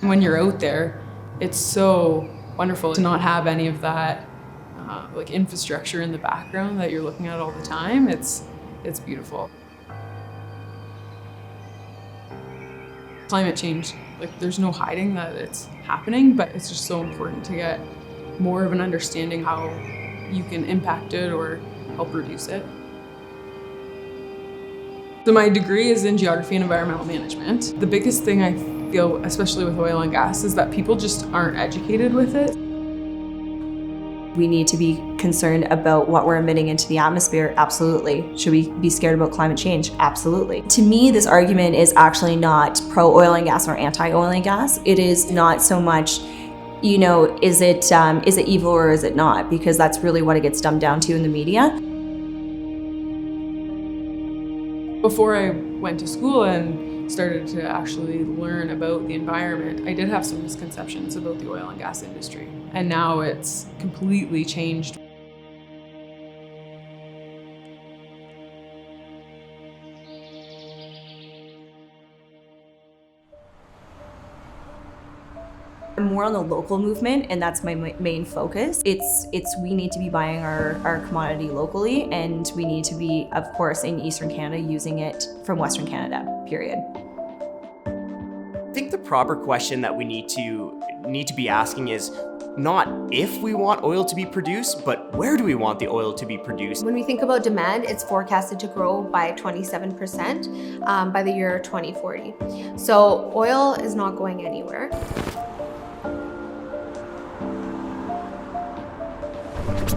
When you're out there, it's so wonderful to not have any of that like infrastructure in the background that you're looking at all the time. It's beautiful. Climate change, like there's no hiding that it's happening, but it's just so important to get more of an understanding how you can impact it or help reduce it. So my degree is in geography and environmental management. The biggest thing I feel, especially with oil and gas, is that people just aren't educated with it. We need to be concerned about what we're emitting into the atmosphere, absolutely. Should we be scared about climate change? Absolutely. To me, this argument is actually not pro-oil and gas or anti-oil and gas. It is not so much, you know, is it evil or is it not? Because that's really what it gets dumbed down to in the media. Before I went to school and started to actually learn about the environment, I did have some misconceptions about the oil and gas industry. And now it's completely changed. I'm more on the local movement, and that's my main focus. It's we need to be buying our commodity locally, and we need to be, of course, in Eastern Canada using it from Western Canada, period. I think the proper question that we need to be asking is not if we want oil to be produced, but where do we want the oil to be produced? When we think about demand, it's forecasted to grow by 27% by the year 2040. So oil is not going anywhere.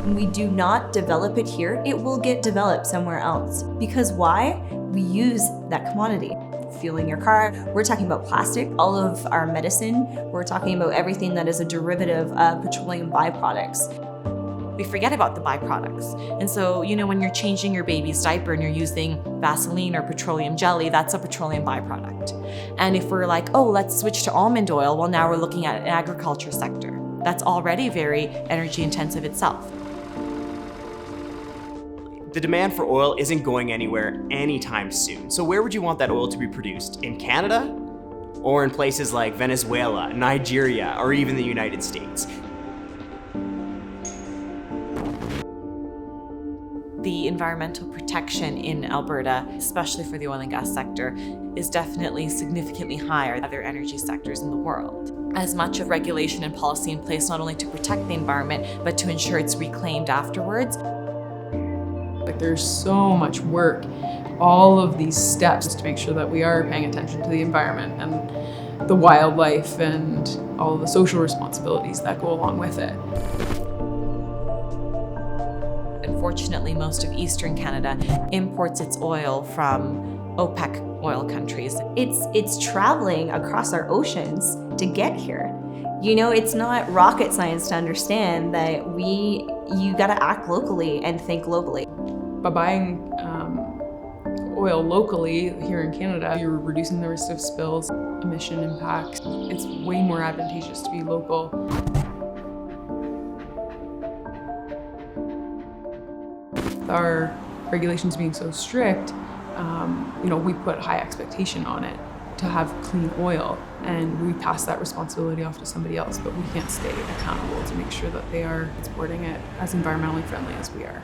When we do not develop it here, it will get developed somewhere else. Because why? We use that commodity. Fueling your car, we're talking about plastic, all of our medicine, we're talking about everything that is a derivative of petroleum byproducts. We forget about the byproducts. And so, you know, when you're changing your baby's diaper and you're using Vaseline or petroleum jelly, that's a petroleum byproduct. And if we're like, oh, let's switch to almond oil, well, now we're looking at an agriculture sector. That's already very energy intensive itself. The demand for oil isn't going anywhere anytime soon. So where would you want that oil to be produced? In Canada? Or in places like Venezuela, Nigeria, or even the United States? The environmental protection in Alberta, especially for the oil and gas sector, is definitely significantly higher than other energy sectors in the world. As much of regulation and policy in place not only to protect the environment, but to ensure it's reclaimed afterwards. Like there's so much work, all of these steps to make sure that we are paying attention to the environment and the wildlife and all of the social responsibilities that go along with it. Unfortunately, most of Eastern Canada imports its oil from OPEC oil countries. It's traveling across our oceans to get here. You know, it's not rocket science to understand that you gotta act locally and think globally. By buying oil locally here in Canada, you're reducing the risk of spills, emission impacts. It's way more advantageous to be local. Our regulations being so strict, you know, we put high expectation on it to have clean oil, and we pass that responsibility off to somebody else, but we can't stay accountable to make sure that they are exporting it as environmentally friendly as we are.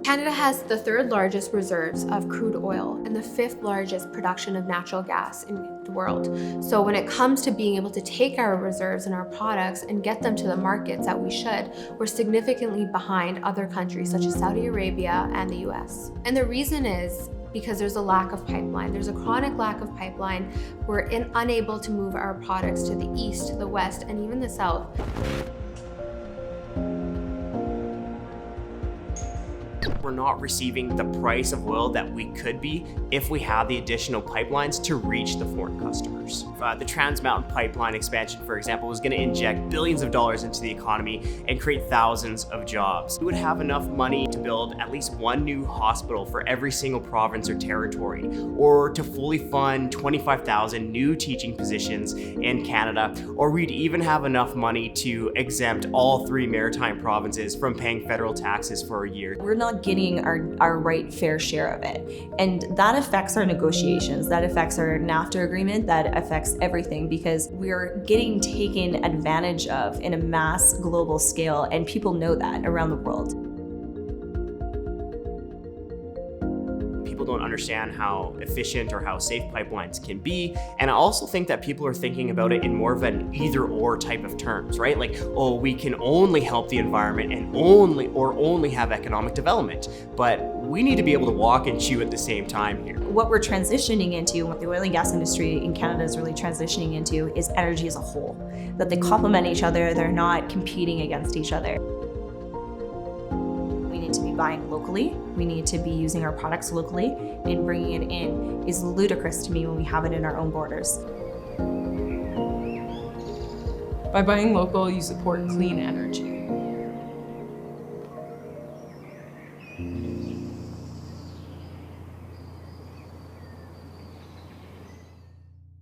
Canada has the third largest reserves of crude oil and the fifth largest production of natural gas in the world. So when it comes to being able to take our reserves and our products and get them to the markets that we should, we're significantly behind other countries such as Saudi Arabia and the US. And the reason is because there's a lack of pipeline. There's a chronic lack of pipeline. We're unable to move our products to the east, to the west, and even the south. We're not receiving the price of oil that we could be if we had the additional pipelines to reach the foreign customers. years. The Trans Mountain Pipeline expansion, for example, was going to inject billions of dollars into the economy and create thousands of jobs. We would have enough money to build at least one new hospital for every single province or territory, or to fully fund 25,000 new teaching positions in Canada, or we'd even have enough money to exempt all 3 maritime provinces from paying federal taxes for a year. We're not getting our right fair share of it. And that affects our negotiations, that affects our NAFTA agreement, that affects everything, because we're getting taken advantage of in a mass global scale, and people know that around the world. People don't understand how efficient or how safe pipelines can be. And I also think that people are thinking about it in more of an either-or type of terms, right? Like, oh, we can only help the environment and only have economic development. But we need to be able to walk and chew at the same time here. What we're transitioning into, what the oil and gas industry in Canada is really transitioning into, is energy as a whole. That they complement each other, they're not competing against each other. We need to be buying locally, we need to be using our products locally, and bringing it in is ludicrous to me when we have it in our own borders. By buying local, you support clean energy.